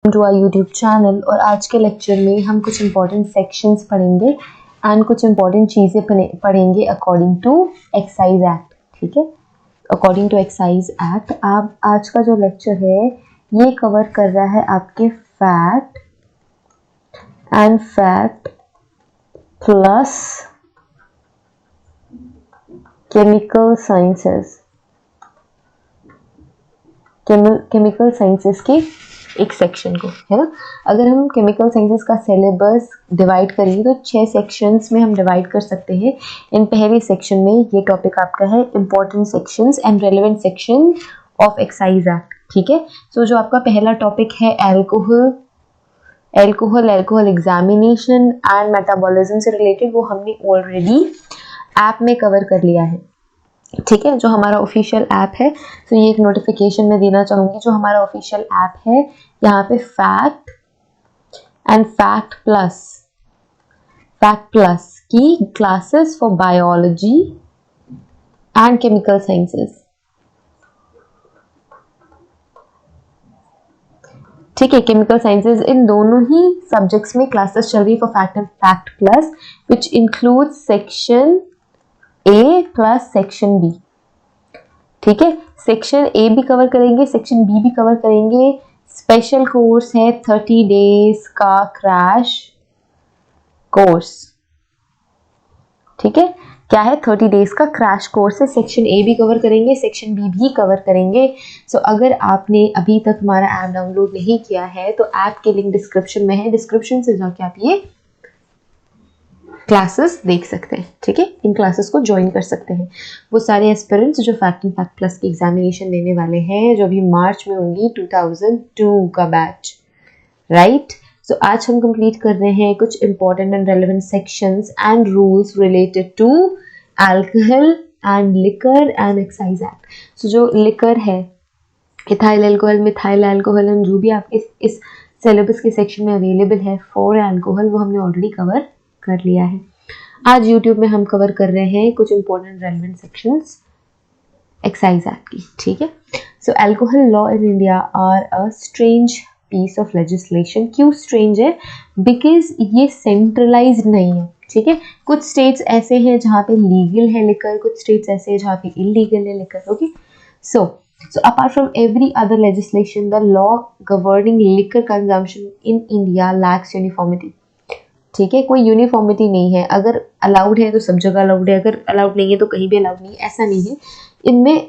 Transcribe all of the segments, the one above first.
To our YouTube channel. और आज के लेक्चर में हम कुछ इंपॉर्टेंट सेक्शंस पढ़ेंगे एंड कुछ इंपॉर्टेंट चीज़ें पढ़ेंगे अकॉर्डिंग टू एक्साइज एक्ट। ठीक है, अकॉर्डिंग टू एक्साइज एक्ट आप आज का जो लेक्चर है ये कवर कर रहा है आपके fact and fact plus chemical sciences, chemical sciences के एक सेक्शन को, है ना। अगर हम केमिकल साइंसेस का सिलेबस डिवाइड करेंगे तो 6 सेक्शंस में हम डिवाइड कर सकते हैं। इन पहले सेक्शन में ये टॉपिक आपका है important sections and relevant section of excise act. ठीक है, सो जो आपका पहला टॉपिक है एल्कोहल एग्जामिनेशन एंड मेटाबॉलिज्म से रिलेटेड, वो हमने ऑलरेडी ऐप में कवर कर लिया है। ठीक है, जो हमारा ऑफिशियल ऐप है, तो ये एक नोटिफिकेशन में देना चाहूँगी। जो हमारा ऑफिशियल ऐप है यहाँ पे फैक्ट एंड फैक्ट प्लस की classes for biology and chemical sciences. ठीक है, केमिकल साइंसेस इन दोनों ही सब्जेक्ट्स में क्लासेस चल रही है for fact and fact plus, which include section A plus section B. ठीक है, सेक्शन ए भी कवर करेंगे, सेक्शन बी भी कवर करेंगे। स्पेशल कोर्स है 30 डेज का क्रैश कोर्स। ठीक है, क्या है? 30 डेज का क्रैश कोर्स है। सेक्शन ए भी कवर करेंगे, सेक्शन बी भी कवर करेंगे। सो अगर आपने अभी तक हमारा ऐप डाउनलोड नहीं किया है तो ऐप के लिंक डिस्क्रिप्शन में है, डिस्क्रिप्शन से जाके आप ये क्लासेस देख सकते हैं। ठीक है, इन क्लासेस को ज्वाइन कर सकते हैं वो सारे एस्पिरेंट्स जो फैक्ट एंड फैक्ट प्लस की एग्जामिनेशन देने वाले हैं, जो अभी मार्च में होगी 2002 का बैच, राइट। सो आज हम कंप्लीट कर रहे हैं कुछ important and relevant sections and rules related to alcohol and liquor and excise act. So जो लिकर है, ethyl alcohol, methyl alcohol and जो भी आपके इस सिलेबस के सेक्शन में अवेलेबल है फॉर अल्कोहल, वो हमने ऑलरेडी कवर कर लिया है। आज YouTube में हम कवर कर रहे हैं कुछ important relevant sections excise act की। ठीक है, so alcohol law in India are a strange piece of legislation. क्यों स्ट्रेंज है? बिकॉज ये सेंट्रलाइज्ड नहीं है। ठीक है, कुछ स्टेट्स ऐसे हैं जहाँ पे लीगल है लिकर, कुछ स्टेट्स ऐसे हैं जहाँ पे इलीगल है liquor. Okay, so apart from every other legislation, the law governing liquor consumption in India lacks uniformity. ठीक है, कोई यूनिफॉर्मिटी नहीं है। अगर अलाउड है तो सब जगह अलाउड है, अगर अलाउड नहीं है तो कहीं भी अलाउड नहीं है, ऐसा नहीं है। इनमें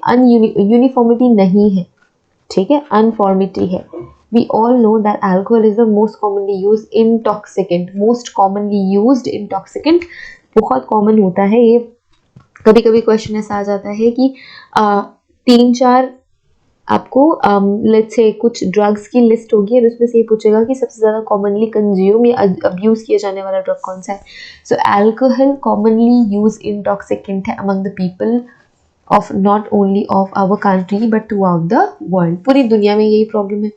यूनिफॉर्मिटी नहीं है। ठीक है, अनफॉर्मिटी है। We all know that alcohol is the most commonly used intoxicant. बहुत कॉमन होता है ये। कभी कभी क्वेश्चन ऐसा आ जाता है कि 3-4 आपको लेट्स से कुछ ड्रग्स की लिस्ट होगी और उसमें से ये पूछेगा कि सबसे ज़्यादा कॉमनली कंज्यूम या अब्यूज़ किया जाने वाला ड्रग कौन सा है। So alcohol commonly use intoxicant है among the people of not only of our country but throughout the world. पूरी दुनिया में यही प्रॉब्लम है।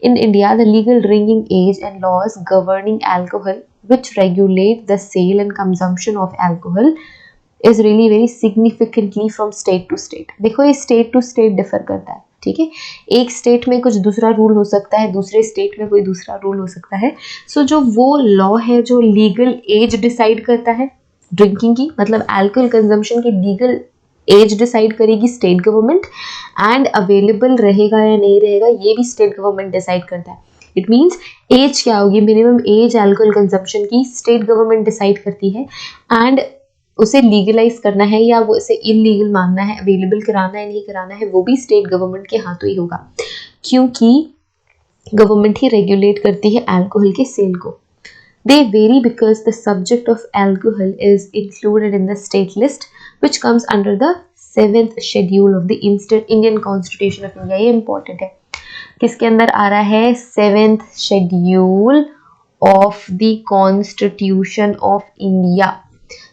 In India the legal drinking age and laws governing alcohol which regulate the sale and consumption of alcohol is really very significantly from state to state. देखो, ये state to state differ करता है। ठीक है, एक state में कुछ दूसरा रूल हो सकता है, दूसरे स्टेट में कोई दूसरा रूल हो सकता है। सो जो वो लॉ है जो लीगल एज डिसाइड करता है ड्रिंकिंग की, मतलब अल्कोहल कंजम्पशन की लीगल एज डिसाइड करेगी स्टेट गवर्नमेंट, एंड अवेलेबल रहेगा या नहीं रहेगा ये भी स्टेट गवर्नमेंट डिसाइड करता है। इट मीन्स एज क्या होगी, मिनिमम एज अल्कोहल कंजम्पशन की स्टेट गवर्नमेंट डिसाइड करती है, एंड उसे लीगलाइज करना है या वो इसे इलीगल मानना है, अवेलेबल कराना है नहीं कराना है, वो भी स्टेट गवर्नमेंट के हाथों ही होगा, क्योंकि गवर्नमेंट ही रेगुलेट करती है अल्कोहल के सेल को। They very because the subject of alcohol is included in the state list which comes under the 7th schedule of the Indian constitution of India. ये important है, किसके अंदर आ रहा है? 7th schedule of the constitution of India,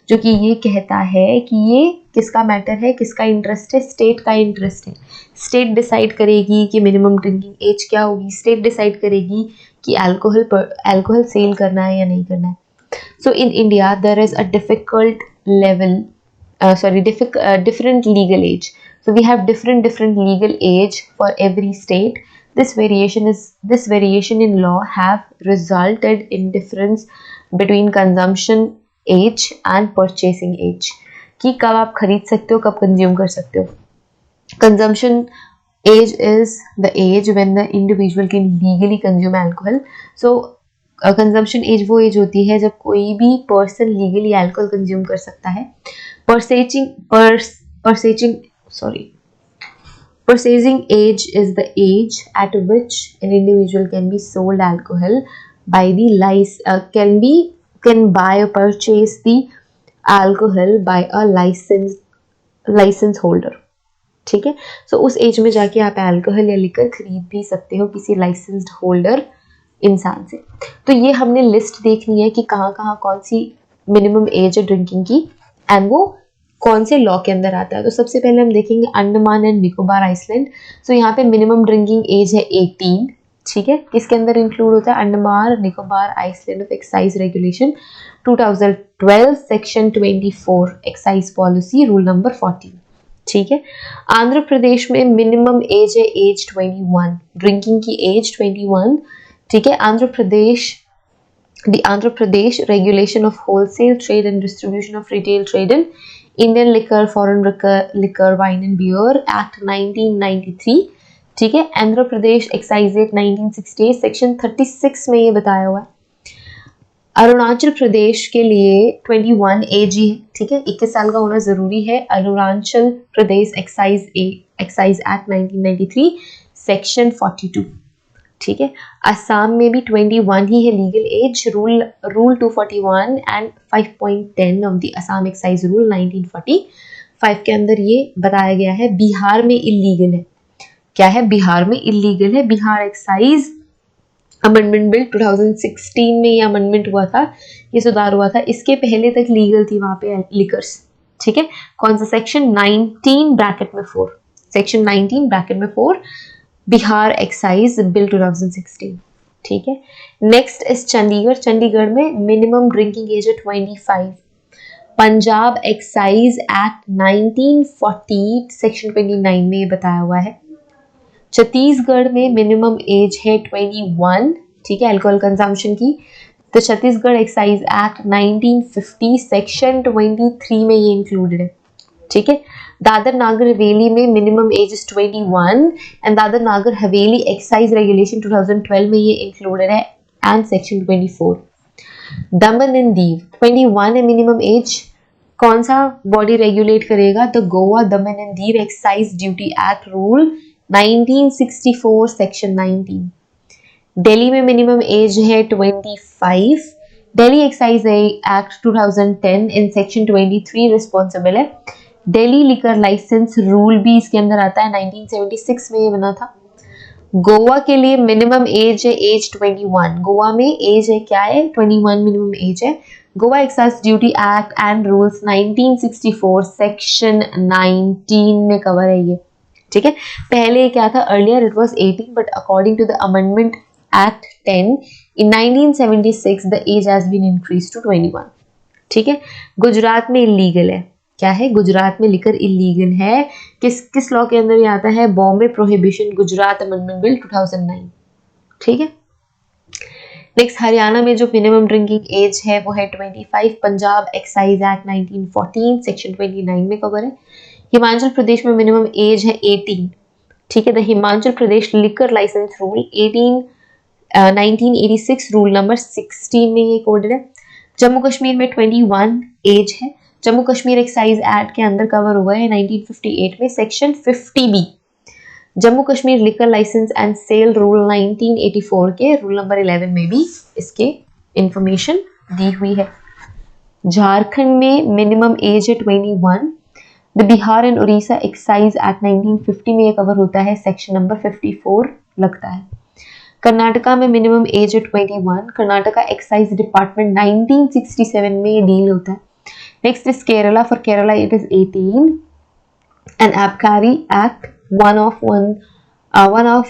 जो कि ये कहता है कि ये किसका मैटर है, किसका इंटरेस्ट है? स्टेट का इंटरेस्ट है। स्टेट डिसाइड करेगी कि मिनिमम ड्रिंकिंग एज क्या होगी, स्टेट डिसाइड करेगी कि अल्कोहल सेल करना है या नहीं करना है। So in India there is a different legal age. So we have different legal age for every state. This variation in law have resulted in difference between consumption age and purchasing age, कि कब आप खरीद सकते हो, कब consume कर सकते हो. Consumption age is the age when the individual can legally consume alcohol. So consumption age वो एज होती है जब कोई भी पर्सन लीगली अल्कोहल कंज्यूम कर सकता है. Purchasing age is the age at which an individual can be sold alcohol by the can buy or purchase the alcohol by a license holder. ठीक है. सो उस एज में जाके आप अल्कोहल या लिकर खरीद भी सकते हो किसी लाइसेंस्ड होल्डर इंसान से. तो ये हमने लिस्ट देखनी है कि कहाँ कहाँ कौन सी मिनिमम एज है ड्रिंकिंग की एंड वो कौन से लॉ के अंदर आता है. तो सबसे पहले हम देखेंगे अंडमान एंड निकोबार आइसलैंड. सो यहाँ पे मिनिमम ड्रिंकिंग एज है 18. ठीक है. किसके अंदर इंक्लूड होता है? Andaman Nicobar island of excise regulation 2012 section 24 excise policy rule number 14. ठीक है. आंध्र प्रदेश में मिनिमम एज है एज 21, ड्रिंकिंग की एज 21. ठीक है. Andhra Pradesh regulation of wholesale trade and distribution of retail trade in Indian liquor, foreign liquor, wine and beer act 1993. ठीक है. Andhra Pradesh excise act 1968 section 36 में ये बताया हुआ है. अरुणाचल प्रदेश के लिए 21 एज ही है. ठीक है. 21 साल का होना जरूरी है. Arunachal Pradesh excise act 1993 section 42. ठीक है. असम में भी 21 ही है legal age. Rule 241 and 5.10 of the Assam excise rule 1945 के अंदर ये बताया गया है. बिहार में इलीगल है. क्या है? बिहार में इलीगल है. बिहार एक्साइज अमेंडमेंट बिल 2016 में ये अमेंडमेंट हुआ था, ये सुधार हुआ था. इसके पहले तक लीगल थी वहां पे लिकर्स. ठीक है. कौन सा सेक्शन? 19 ब्रैकेट में 4. सेक्शन 19 ब्रैकेट में 4 बिहार एक्साइज बिल 2016. ठीक है. Next is Chandigarh. चंडीगढ़ में मिनिमम ड्रिंकिंग एज है 25. पंजाब एक्साइज एक्ट 1940 सेक्शन 29 में ये बताया हुआ है. छत्तीसगढ़ में मिनिमम एज है 21. ठीक है. अल्कोहल कंजम्पशन की. तो छत्तीसगढ़ एक्साइज एक्ट 1950 सेक्शन 23 में ये इंक्लूडेड है. ठीक है. दादर नागर हवेली में minimum as is 21 and Dadar Nagar Haveli excise regulation 2012 में ये इंक्लूडेड है and section 24. Daman and Diu 21 है मिनिमम एज. कौन सा बॉडी रेगुलेट करेगा? The Goa Daman and Diu excise duty act rule 1964 section 19. Delhi में मिनिमम एज है 25. Delhi excise act 2010 in section 23 responsible है. दिल्ली लिकर लाइसेंस रूल भी इसके अंदर आता है. 1976 में ये बना था. गोवा के लिए मिनिमम एज है एज 21. गोवा में एज है क्या है? 21 मिनिमम एज है. Goa excise duty act and rules 1964 section 19 में कवर है ये. ठीक है. पहले क्या था? Earlier it was 18 but according to the amendment act 10 in 1976 the age has been increase to 21. ठीक है. गुजरात में इलीगल है. क्या है? गुजरात में लिकर इलीगल है. किस लॉ के अंदर ये आता है? Bombay prohibition Gujarat amendment bill 2009. ठीक है. नेक्स्ट हरियाणा में जो मिनिमम ड्रिंकिंग एज है वो है 25. पंजाब एक्साइज एक्ट 1914 सेक्शन 29 में कवर है. हिमाचल प्रदेश में मिनिमम एज है 18. ठीक है. The Himachal Pradesh liquor license rule 1986 rule number 16 में ये कोडेड है. जम्मू कश्मीर में 21 एज है. जम्मू कश्मीर एक्साइज एक्ट के अंदर कवर हुआ है 1958 में section 50B. Jammu Kashmir liquor license and sale rule 1984 के रूल नंबर 11 में भी इसके इंफॉर्मेशन दी हुई है. झारखंड में मिनिमम एज है 21. The Bihar and Orissa excise act 1950 में ये कवर होता है. सेक्शन नंबर 54 लगता है. कर्नाटका में मिनिमम एज है 21. कर्नाटका एक्साइज डिपार्टमेंट 1967 में ये डील होता है. Next is Kerala. For Kerala, it is 18. And Abkari Act 1 of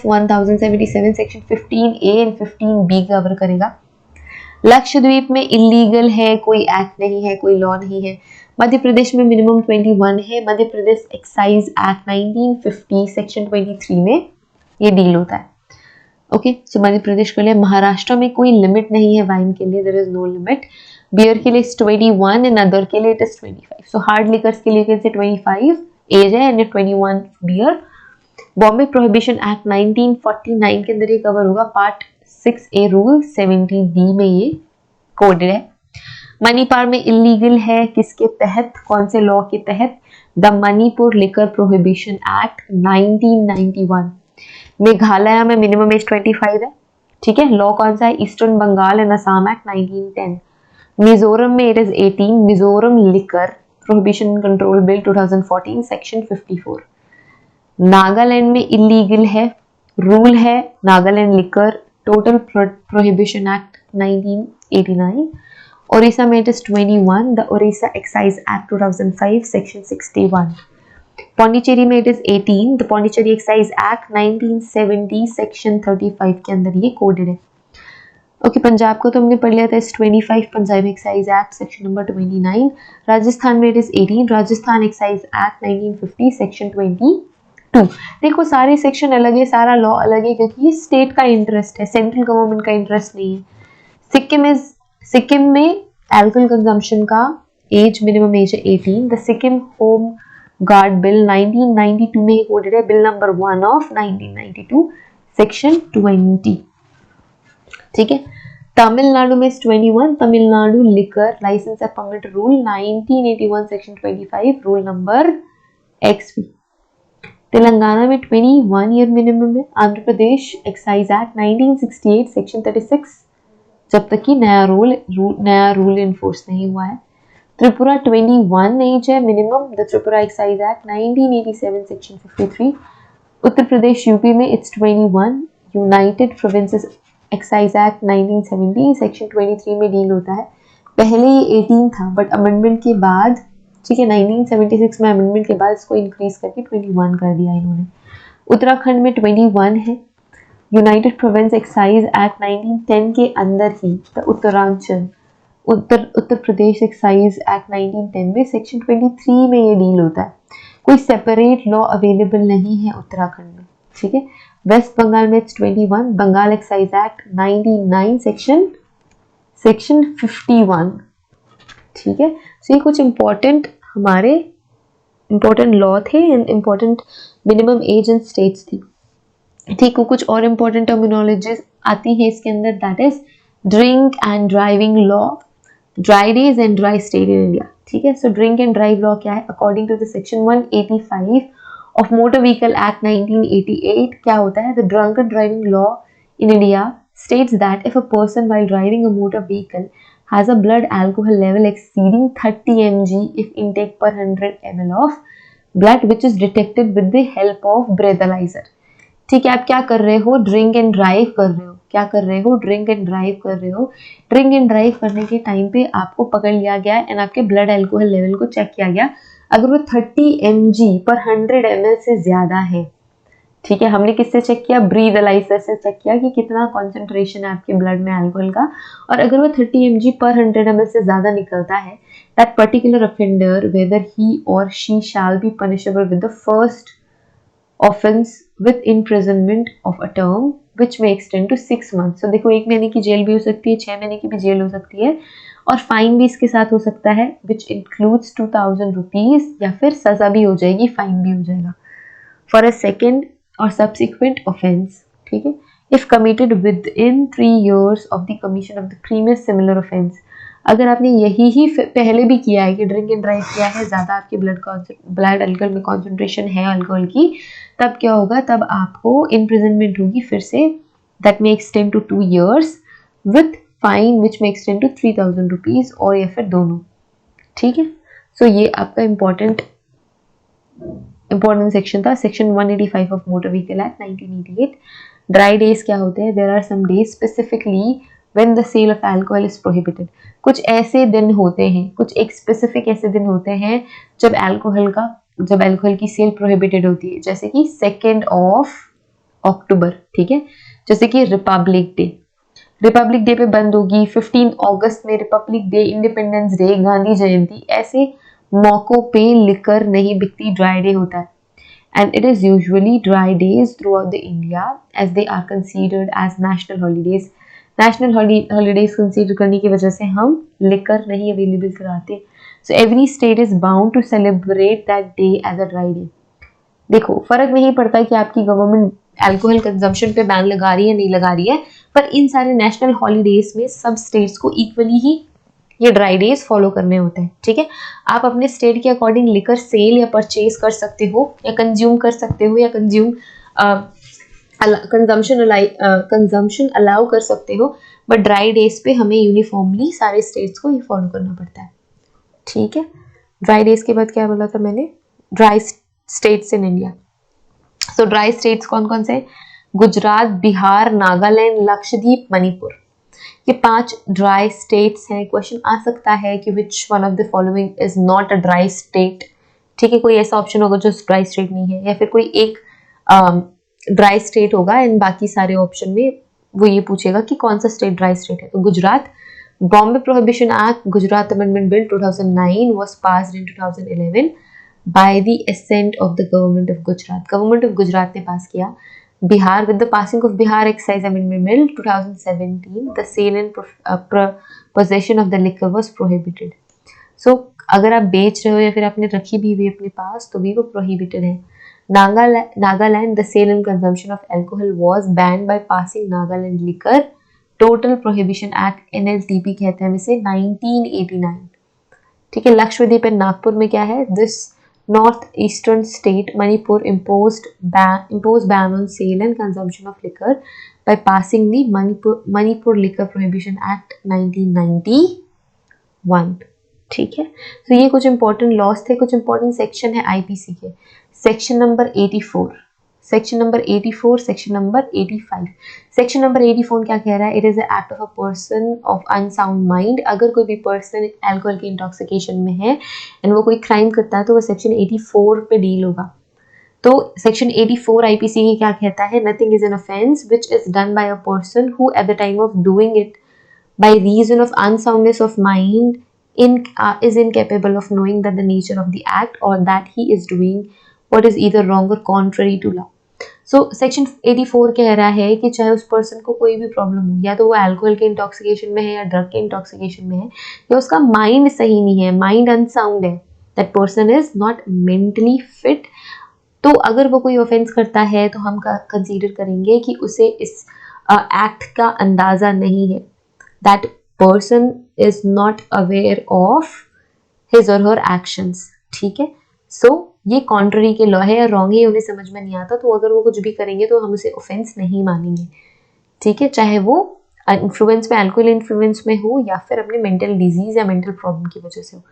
1077 section 15A and 15B cover करेगा. लक्षद्वीप में इलीगल है, कोई एक्ट नहीं है, कोई लॉ नहीं है. मध्य प्रदेश में मिनिमम 21 है. Madhya Pradesh excise act 1950 section 23 में ये डील होता है. ओके, सो मध्य प्रदेश के लिए। महाराष्ट्र में कोई लिमिट नहीं है वाइन के लिए, there is no limit. Beer के लिए 21 एंड अदर के लिए it is 25। So hard liquors के लिए कैन से 25 एज है and 21 beer. Bombay prohibition act 1949 के अंदर ये कवर होगा, पार्ट 6A रूल 70D में ये कोडेड है। मणिपुर में इलीगल है किसके तहत, कौन से लॉ के तहत, the Manipur liquor prohibition act 1991। Meghalaya में मिनिमम एज 25 है, ठीक है। लॉ कौन सा है, eastern Bengal and Assam act 1910। Mizoram में it is 18, Mizoram liquor prohibition control bill 2014 section 54। Nagaland में इलीगल है, रूल है Nagaland liquor total prohibition act 1989। Odisha में it is 21, the Odisha excise act 2005 section 61। Pondicherry में it is 18, the Pondicherry excise act 1970 section 35 के अंदर ये कोडेड है। ओके, पंजाब को तो हमने पढ़ लिया था, इस 25 Punjab excise act section number 29। Rajasthan में it is 18, Rajasthan excise act 1950 section 22। देखो सारे सेक्शन अलग है, सारा लॉ अलग है, क्योंकि ये स्टेट का इंटरेस्ट है, सेंट्रल गवर्नमेंट का इंटरेस्ट नहीं है। सिक्किम में अल्कोहल कंजम्पशन का एज मिनिमम एज है 18। The Sikkim home guard bill 1992 में कोडेड है, बिल नंबर 1 ऑफ 1992 सेक्शन 20, ठीक है। तमिलनाडु में 21, Tamil Nadu liquor license and permit rule 1981 section 25 rule number XV। Telangana में 21 ईयर मिनिमम है। Andhra Pradesh excise act 1968 section 36, जब तक कि नया रूल इन्फोर्स नहीं हुआ है। त्रिपुरा 21 एज है minimum, the Tripura excise act 1987 section 53। Uttar Pradesh UP में it's 21, united provinces excise act 1970 section 23 में डील होता है। पहले ये 18 था बट अमेंडमेंट के बाद, ठीक है, 1976 में अमेंडमेंट के बाद इसको इंक्रीज करके 21 कर दिया इन्होंने। उत्तराखंड में 21 है। यूनाइटेड प्रोविंस एक्साइज एक्ट 1910 के अंदर ही the Uttaranchal Uttar Pradesh excise act 1910 में सेक्शन 23 में ये डील होता है। कोई सेपरेट लॉ अवेलेबल नहीं है उत्तराखंड में, ठीक है। वेस्ट बंगाल में 21, बंगाल एक्साइज एक्ट 99 सेक्शन 51, ठीक है। सो ये कुछ हमारे इंपॉर्टेंट लॉ थे and important minimum age and states थी, ठीक है। कुछ और इंपॉर्टेंट टर्मिनोलॉजीज आती है इसके अंदर, that is drink and driving law, dry days and dry state in India, ठीक है। So drink and drive law क्या है, according to the section 185 of motor vehicle act 1988 क्या होता है, the drunken driving law in India states that if a person while driving a motor vehicle has a blood alcohol level exceeding 30 mg if intake per 100 ml of blood which is detected with the help of breathalyzer, ठीक है। आप क्या कर रहे हो, drink and drive कर रहे हो, क्या कर रहे हो, ड्रिंक एंड ड्राइव कर रहे हो। ड्रिंक एंड ड्राइव करने के टाइम पे आपको पकड़ लिया गया एंड आपके ब्लड अल्कोहल लेवल को चेक किया गया, अगर वो 30 mg पर 100 ml से ज्यादा है, ठीक है। हमने किससे चेक किया, ब्रीथलाइजर से चेक किया कि कितना कॉन्सेंट्रेशन है आपके ब्लड में अल्कोहल का, और अगर वो 30 mg पर 100 ml से ज्यादा निकलता है, that particular offender whether he और she shall be punishable with the first offence with imprisonment of a term which may extend to 6 months। तो देखो 1 महीने की जेल भी हो सकती है, 6 महीने की भी जेल हो सकती है, और फाइन भी इसके साथ हो सकता है विच इंक्लूड्स 2000 रुपीज, या फिर सजा भी हो जाएगी, फाइन भी हो जाएगा फॉर अ सेकेंड और subsequent offense, ठीक है। If committed within 3 years of the commission of the previous similar offense, अगर आपने यही ही पहले भी किया है कि ड्रिंक एंड ड्राइव किया है, ज्यादा आपके ब्लड अल्कोहल में कॉन्सेंट्रेशन है अल्कोहल की, तब क्या होगा, तब आपको इम्प्रिजनमेंट होगी फिर से, that may extend to 2 years with fine which may extend to 3000 rupees, और या फिर दोनों, ठीक है। सो ये आपका इंपॉर्टेंट सेक्शन था, section 185 of motor vehicle act 1988। Dry days क्या होते हैं, there are some days specifically when the sale of alcohol is prohibited. कुछ ऐसे दिन होते हैं, कुछ एक स्पेसिफिक ऐसे दिन होते हैं जब अल्कोहल की सेल प्रोहिबिटेड होती है, जैसे कि 2 अक्टूबर, ठीक है, जैसे कि रिपब्लिक डे पे बंद होगी, 15 अगस्त में republic day, independence day, Gandhi Jayanti, ऐसे मौकों पे लिकर नहीं बिकती, ड्राई डे होता है। and it is usually dry days throughout the India as they are considered as national holidays. National holidays consider करने की वजह से हम liquor नहीं available कराते, so every state is bound to celebrate that day as a dry day. देखो फर्क नहीं पड़ता कि आपकी गवर्नमेंट अल्कोहल कंजम्पशन पे बैन लगा रही है नहीं लगा रही है, पर इन सारे नेशनल हॉलीडेज में सब स्टेट्स को इक्वली ही ये ड्राई डेज फॉलो करने होते हैं, ठीक है। आप अपने स्टेट के अकॉर्डिंग लिकर सेल या परचेज कर सकते हो या कंज्यूम कर सकते हो या कंजम्पशन अलाउ कर सकते हो, बट ड्राई डेज पे हमें यूनिफॉर्मली सारे स्टेट्स को ये फॉलो करना पड़ता है, ठीक है। ड्राई डेज के बाद क्या बोला था मैंने, dry states in India. So dry states कौन कौन से, गुजरात, बिहार, नागालैंड, लक्षद्वीप, मणिपुर, ये 5 ड्राई स्टेट्स हैं। क्वेश्चन आ सकता है कि which one of the following is not a dry state, ठीक है, कोई ऐसा ऑप्शन होगा जो ड्राई स्टेट नहीं है, या फिर कोई एक ड्राई स्टेट होगा एंड बाकी सारे ऑप्शन में वो ये पूछेगा कि कौन सा स्टेट ड्राई स्टेट है। तो Gujarat, Bombay prohibition act, Gujarat amendment bill 2009 was passed in 2011 by the assent of the government of Gujarat. Government of Gujarat ने पास किया। Bihar, with the passing of Bihar Excise Amendment Bill 2017, the sale and possession of the liquor was prohibited. So अगर आप बेच रहे हो या फिर आपने रखी भी हुई अपने पास तो भी वो prohibited है। Nagaland, the sale and consumption of alcohol was banned by passing Nagaland Liquor Total Prohibition Act NLTP कहते हैं इसे 1989, ठीक है। लक्षद्वीप एंड नागपुर में क्या है, this north eastern state Manipur imposed ban on sale and consumption of liquor by passing the Manipur Liquor Prohibition Act 1991, ठीक है। तो ये कुछ इंपॉर्टेंट लॉस थे, कुछ इंपॉर्टेंट सेक्शन है आईपीसी के। Section number 84, section number 84, section number 85। Section number 84 क्या कह रहा है, it is act of a person of unsound mind. अगर कोई भी पर्सन अल्कोहल के इंटॉक्सिकेशन में है एंड वो कोई क्राइम करता है तो वो सेक्शन 84 पे डील होगा। तो सेक्शन 84 आईपीसी की क्या कहता है, nothing is an offence which is done by a person who at the time of doing it by reason of unsoundness of mind is incapable of knowing that the nature of the act or that he is doing what is either wrong or contrary to law. So section 84 कह रहा है कि चाहे उस person को कोई भी problem हो, या तो वो अल्कोहल के इंटॉक्सिकेशन में है या ड्रग के इंटॉक्सिकेशन में है, या उसका माइंड सही नहीं है, माइंड अनसाउंड है, that person is not mentally fit, तो अगर वो कोई ऑफेंस करता है तो हम कंसीडर करेंगे कि उसे इस एक्ट का अंदाजा नहीं है, that person is not aware of his और हर एक्शंस, ठीक है। सो ये कॉन्ट्ररी के लॉ है या रॉन्ग है उन्हें समझ में नहीं आता, तो अगर वो कुछ भी करेंगे तो हम उसे ऑफेंस नहीं मानेंगे, ठीक है, चाहे वो इन्फ्लुएंस में, अल्कोहल इन्फ्लुएंस में हो या फिर अपने मेंटल डिजीज या मेंटल प्रॉब्लम की वजह से हो।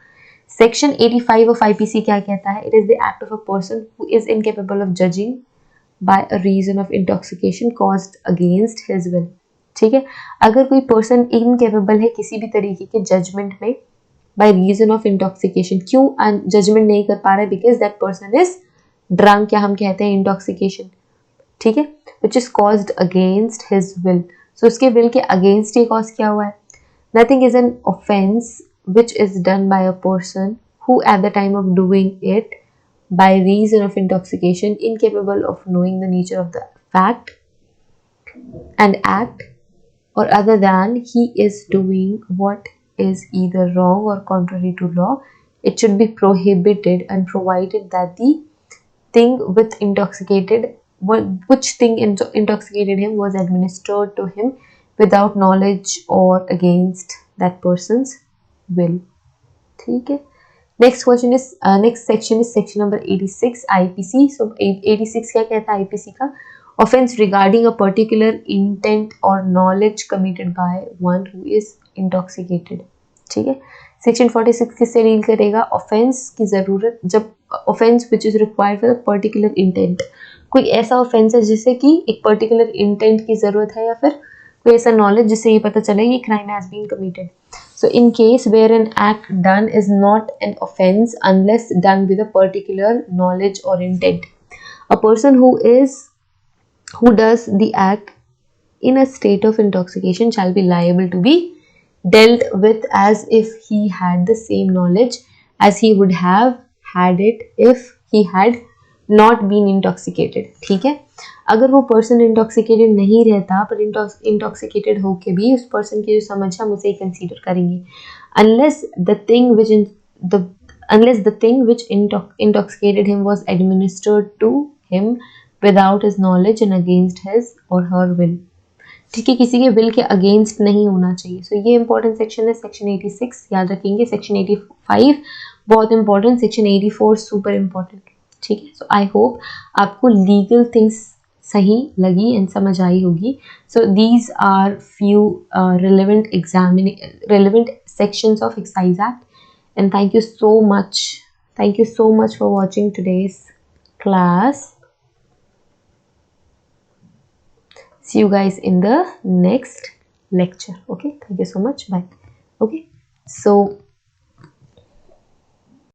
सेक्शन 85 ऑफ आईपीसी क्या कहता है, it is the act of a person who is incapable of judging by a reason of intoxication caused against his will, ठीक है। अगर कोई पर्सन इनकेपेबल है किसी भी तरीके के जजमेंट में बाय रीजन ऑफ इंटॉक्सिकेशन, क्यों जजमेंट नहीं कर पा रहा है, because that person is drunk, क्या हम कहते हैं इंटॉक्सिकेशन, ठीक है, which is caused against his will. So उसके विल के अगेंस्ट ये कॉज किया हुआ है। Nothing is an offence which is done by a person who at the time of doing it by reason of intoxication incapable of knowing the nature of the fact and act, or other than he is doing what is either wrong or contrary to law, it should be prohibited and provided that the thing with intoxicated which thing intoxicated him was administered to him without knowledge or against that person's will, ठीक है। Next question is next section is section number 86 IPC. So 86 क्या कहता है IPC का, offence regarding a particular intent और knowledge committed by one who is intoxicated, ठीक है। Section 46 किससे डील करेगा, ऑफेंस की जरूरत, जब offence which is required for particular intent, कोई ऐसा ऑफेंस है जिससे कि एक पर्टिकुलर इंटेंट की जरूरत है या फिर कोई ऐसा नॉलेज जिससे ये पता चले ये crime has been committed. So in case where an act done is not an offense unless done with a particular knowledge or intent, a person who does the act in a state of intoxication shall be liable to be dealt with as if he had the same knowledge as he would have had it if he had not been intoxicated, ठीक है। अगर वो person intoxicated नहीं रहता पर intoxicated होके भी उस पर्सन की जो समझ है हम उसे कंसीडर करेंगे। Unless the thing which the unless the thing which intoxicated him was administered to him without his knowledge and against his or her will, ठीक है, किसी के विल के अगेंस्ट नहीं होना चाहिए। सो ये इंपॉर्टेंट सेक्शन है, सेक्शन 86 याद रखेंगे, सेक्शन 85 बहुत इंपॉर्टेंट, सेक्शन 84 सुपर इंपॉर्टेंट, ठीक है। सो आई होप आपको लीगल थिंग्स सही लगी एंड समझ आई होगी। So these are few relevant sections of Excise Act, and thank you so much for watching today's class. See you guys in the next lecture. Okay, thank you so much. Bye. Okay, so